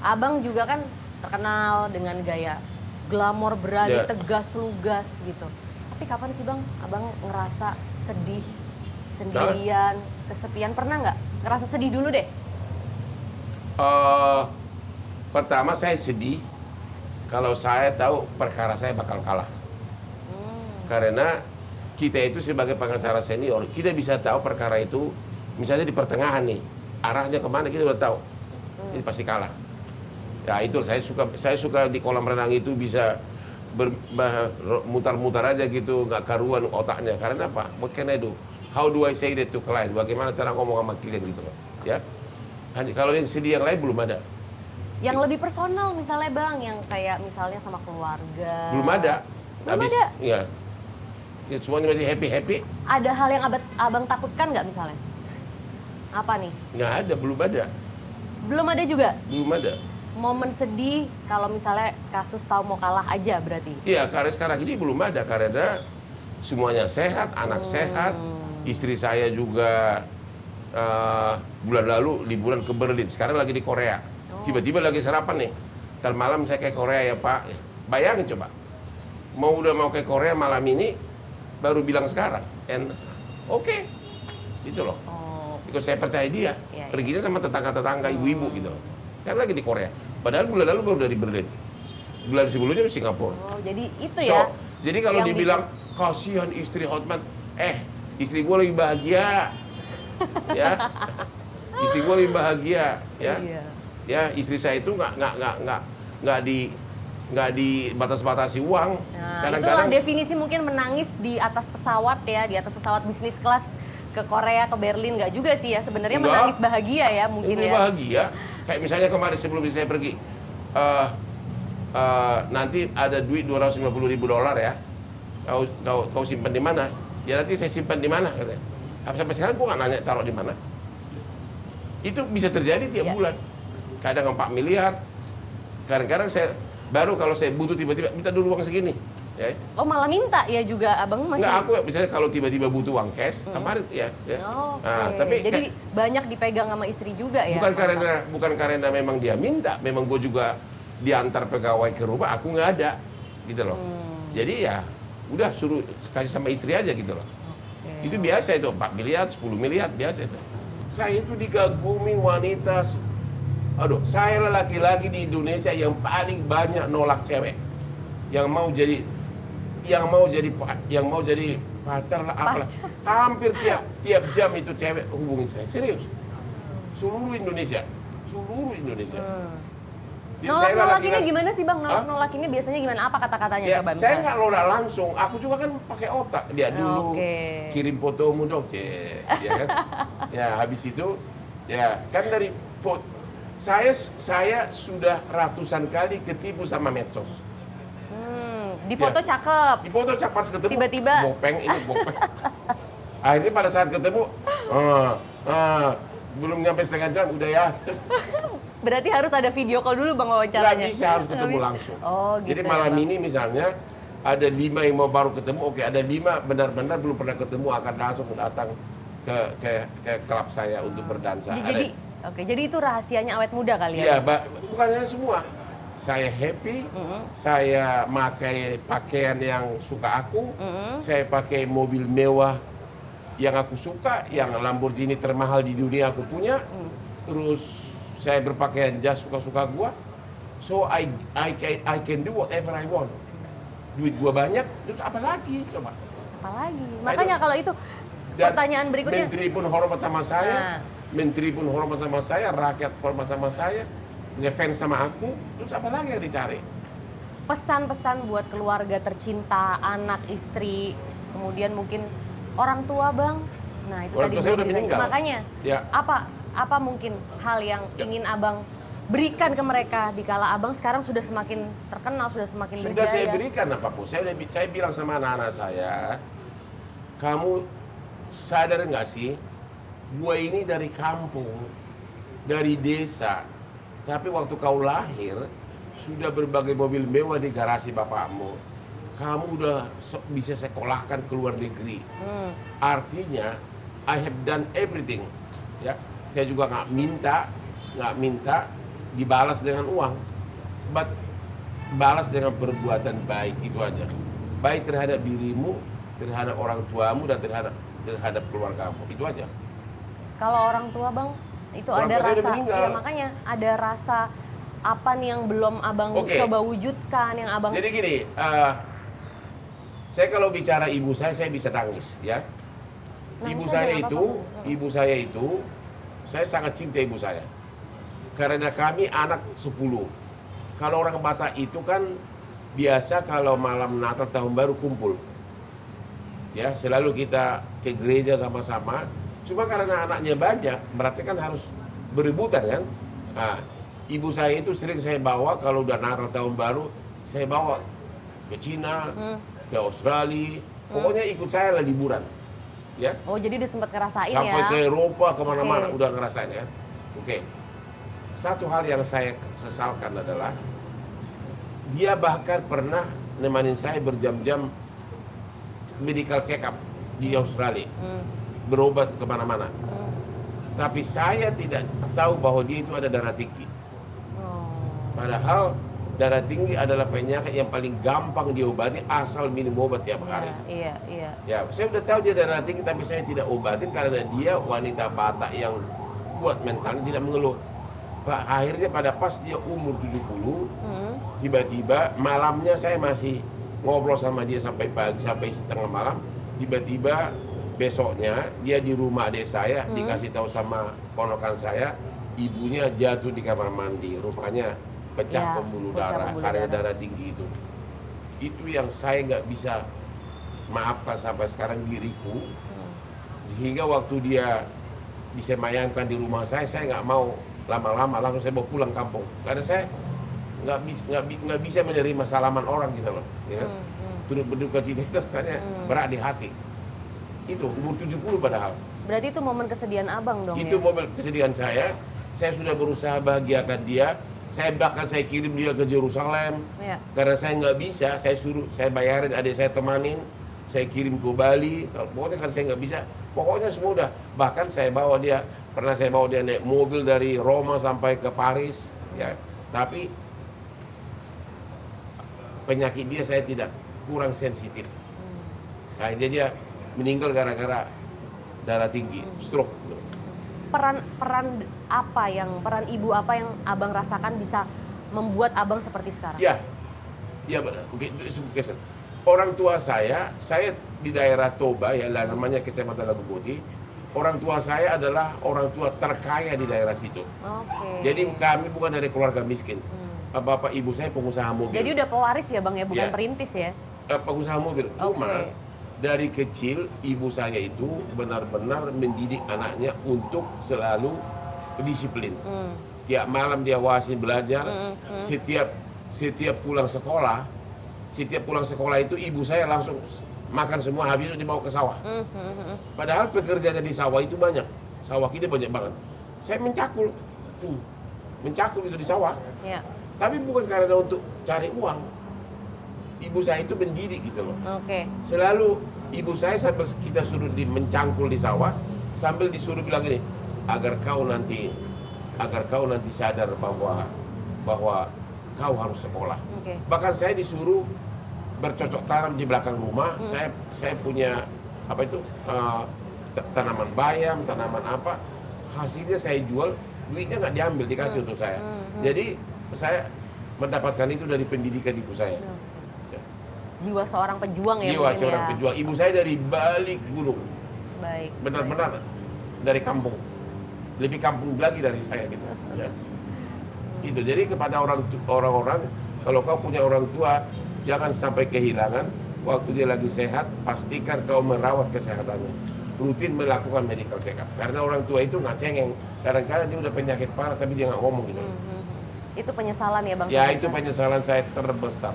Abang juga kan terkenal dengan gaya glamor, berani, tegas, lugas gitu. Tapi kapan sih Bang, Abang ngerasa sedih, sendirian, kesepian? Pernah nggak? Ngerasa sedih dulu deh. Pertama saya sedih kalau saya tahu perkara saya bakal kalah. Karena kita itu sebagai pengacara senior, kita bisa tahu perkara itu, misalnya di pertengahan nih, arahnya kemana kita udah tahu. Ini pasti kalah. Ya itu saya suka di kolam renang itu bisa mutar-mutar aja gitu, nggak karuan otaknya. Karena apa? What can I do? How do I say that to client? Bagaimana cara ngomong sama klien gitu loh. Ya. Kalau yang sedih yang lain belum ada. Yang lebih personal misalnya Bang, yang kayak misalnya sama keluarga. Belum ada. Belum ada? Iya. Ya, semuanya masih happy-happy. Ada hal yang Abang takutkan nggak misalnya? Apa nih? Nggak ada, belum ada. Belum ada juga? Belum ada. Momen sedih kalau misalnya kasus tahu mau kalah aja berarti? Iya, karena sekarang ini belum ada. Karena semuanya sehat, anak sehat. Istri saya juga bulan lalu liburan ke Berlin. Sekarang lagi di Korea. Tiba-tiba lagi sarapan nih. Ntar malam saya ke Korea ya Pak. Bayangin coba. Udah mau ke Korea malam ini, baru bilang sekarang. And oke. Gitu loh. Because saya percaya dia. Iya, Perginya sama tetangga-tetangga, ibu-ibu gitu loh. Kan lagi di Korea. Padahal bulan lalu baru dari Berlin. Bulan sebelumnya di Singapura. Oh, jadi itu ya. Jadi kalau dibilang kasihan istri Hotman, istri gue lagi bahagia. Ya. Istri gue lagi bahagia, ya. Iya. Ya, istri saya itu nggak di batas-batasi uang. Nah, Kadang-kadang itulah definisi mungkin menangis di atas pesawat ya, di atas pesawat bisnis kelas ke Korea, ke Berlin. Nggak juga sih ya, sebenarnya menangis bahagia ya mungkin ya. Bahagia. Kayak misalnya kemarin sebelum saya pergi, nanti ada duit $250.000 ya. Kau simpan di mana? Ya nanti saya simpan di mana katanya. Sampai sekarang gua nggak nanya taruh di mana. Itu bisa terjadi tiap bulan. Kadang 4 miliar. Kadang-kadang kalau saya butuh tiba-tiba minta dulu uang segini. Ya. Oh malah minta ya juga abang masih? Nggak, aku misalnya kalau tiba-tiba butuh uang cash, kemarin ya. Oh, nah, okay. tapi jadi banyak dipegang sama istri juga ya? Bukan karena memang dia minta, memang gue juga diantar pegawai ke rumah, aku nggak ada, gitu loh. Jadi ya udah suruh kasih sama istri aja gitu loh. Okay. Itu biasa itu 4 miliar, 10 miliar biasa itu. Saya itu digagumi wanita. Saya laki-laki di Indonesia yang paling banyak nolak cewek. Yang mau jadi pacar lah apalah. Hampir tiap jam itu cewek hubungin saya. Serius. Seluruh Indonesia. Nolakinnya gimana sih Bang? Nolakinnya biasanya gimana? Apa kata-katanya ya, coba misalnya? Saya nggak nolak langsung. Aku juga kan pakai otak. Dia dulu kirim fotomu dong, ya kan? Ya habis itu ya kan dari foto. Saya sudah ratusan kali ketipu sama medsos. Di foto cakep. Di foto cakep pas ketemu. Tiba-tiba. Bopeng. Akhirnya pada saat ketemu, belum nyampe setengah jam udah ya. Berarti harus ada video call dulu Bang wawancaranya? Nggak bisa, harus ketemu langsung. Oh, gitu. Jadi malam ini misalnya ada 5 yang mau baru ketemu, oke ada 5 benar-benar belum pernah ketemu akan langsung datang ke klub saya untuk berdansa. Jadi itu rahasianya awet muda kali Iya, ya? bukannya semua. Saya happy, saya pakai pakaian yang suka aku, saya pakai mobil mewah yang aku suka, yang Lamborghini termahal di dunia aku punya, terus saya berpakaian jas suka-suka gua, so I can do whatever I want. Duit gua banyak, terus apa lagi coba? Apa lagi? Makanya kalau itu pertanyaan berikutnya. Menteri pun hormat sama saya, rakyat hormat sama saya, ngefans sama aku, terus apa lagi yang dicari? Pesan-pesan buat keluarga tercinta, anak, istri, kemudian mungkin orang tua Bang. Nah itu orang tadi saya udah meninggal. Makanya ya. Apa mungkin hal yang ingin Abang berikan ke mereka dikala Abang sekarang sudah semakin terkenal, sudah semakin berjaya? Sudah saya berikan apapun. Saya bilang sama anak-anak saya, kamu sadar nggak sih, gue ini dari kampung, dari desa, tapi waktu kau lahir sudah berbagai mobil mewah di garasi bapakmu. Kamu udah bisa sekolahkan ke luar negeri. Artinya, I have done everything. Ya, saya juga nggak minta, dibalas dengan uang, but balas dengan perbuatan baik, itu aja. Baik terhadap dirimu, terhadap orang tuamu, dan terhadap keluargamu, itu aja. Kalau orang tua Bang, itu Orang ada tua saya udah rasa, meninggal. ya makanya ada rasa apa nih yang belum Abang Oke. coba wujudkan, yang Abang Jadi gini, saya kalau bicara ibu saya bisa nangis, ya. Nangis Ibu aja, saya nggak itu, apa-apa. ibu saya itu, saya sangat cinta ibu saya. Karena kami anak 10. Kalau orang Batak itu kan biasa kalau malam Natal tahun baru kumpul. Ya, selalu kita ke gereja sama-sama. Cuma karena anaknya banyak, berarti kan harus berebutan kan. Nah, ibu saya itu sering saya bawa kalau udah Natal tahun baru, saya bawa ke Cina, ke Australia, pokoknya ikut saya lah liburan. Ya, Oh, jadi dia sempat ngerasain sampai ya. ke Eropa, kemana-mana, Oke. udah ngerasain ya. Oke. Satu hal yang saya sesalkan adalah dia bahkan pernah nemanin saya berjam-jam medical check up di Australia, berobat kemana-mana. Tapi saya tidak tahu bahwa dia itu ada darah tinggi. Oh. Padahal darah tinggi adalah penyakit yang paling gampang diobati asal minum obat tiap hari. Iya. Ya, saya udah tahu dia darah tinggi, tapi saya tidak obatin karena dia wanita Batak yang kuat mentalnya, tidak mengeluh. Pak, akhirnya pada pas dia umur 70, tiba-tiba malamnya saya masih ngobrol sama dia sampai pagi, sampai setengah malam. Tiba-tiba besoknya dia di rumah adik saya, dikasih tahu sama ponakan saya, ibunya jatuh di kamar mandi, rupanya pecah Ya, pembuluh pecah darah pembuluh karena darah. darah tinggi itu. Itu yang saya nggak bisa maafkan sampai sekarang diriku. Sehingga waktu dia disemayamkan di rumah saya nggak mau lama-lama, langsung saya bawa pulang kampung. Karena saya nggak bisa menerima salaman orang gitu loh. Ya kan? Turut berduka cita itu rasanya berat di hati. Itu umur 70 padahal. Berarti itu momen kesedihan Abang dong Itu ya. momen kesedihan saya. Saya sudah berusaha bahagiakan dia. Saya kirim dia ke Yerusalem. Iya. Karena saya nggak bisa, saya bayarin adik saya temanin, saya kirim ke Bali. Pokoknya kan saya nggak bisa, pokoknya semua udah. Bahkan pernah saya bawa dia naik mobil dari Roma sampai ke Paris, ya. Tapi penyakit dia saya tidak, kurang sensitif. Akhirnya dia meninggal gara-gara darah tinggi, stroke. Peran ibu apa yang Abang rasakan bisa membuat Abang seperti sekarang? Ya, oke, itu kesempatan. Orang tua saya di daerah Toba, ya namanya Kecamatan Lagu Putih. Orang tua saya adalah orang tua terkaya di daerah situ. Oke. Jadi kami bukan dari keluarga miskin. Bapak ibu saya pengusaha mobil. Jadi udah pewaris ya Bang ya, bukan Ya. perintis ya? Pengusaha mobil. Cuma Oke. dari kecil ibu saya itu benar-benar mendidik anaknya untuk selalu disiplin. Tiap malam dia wasin belajar. Setiap pulang sekolah, itu ibu saya langsung makan semua, habis itu dibawa ke sawah. Padahal pekerjaan di sawah itu banyak. Sawah kita banyak banget. Saya mencakul itu di sawah. Iya. Tapi bukan karena untuk cari uang. Ibu saya itu mendidik gitu loh. Oke. Selalu ibu saya sampai kita suruh mencangkul di sawah, sambil disuruh bilang gini, agar kau nanti sadar bahwa kau harus sekolah. Oke. Bahkan saya disuruh bercocok tanam di belakang rumah. Saya punya tanaman bayam, tanaman apa. Hasilnya saya jual, duitnya nggak diambil, dikasih untuk saya. Jadi saya mendapatkan itu dari pendidikan ibu saya. Jiwa seorang pejuang ya Jiwa mungkin seorang ya. pejuang. Ibu saya dari balik gunung, Baik. benar-benar dari kampung, lebih kampung lagi dari saya gitu. Ya. Itu jadi kepada orang-orang, kalau kau punya orang tua, jangan sampai kehilangan. Waktu dia lagi sehat, pastikan kau merawat kesehatannya. Rutin melakukan medical check up. Karena orang tua itu nggak cengeng. Kadang-kadang dia udah penyakit parah tapi dia nggak ngomong gitu. Itu penyesalan ya Bang? Ya sampai itu sekarang? penyesalan saya terbesar.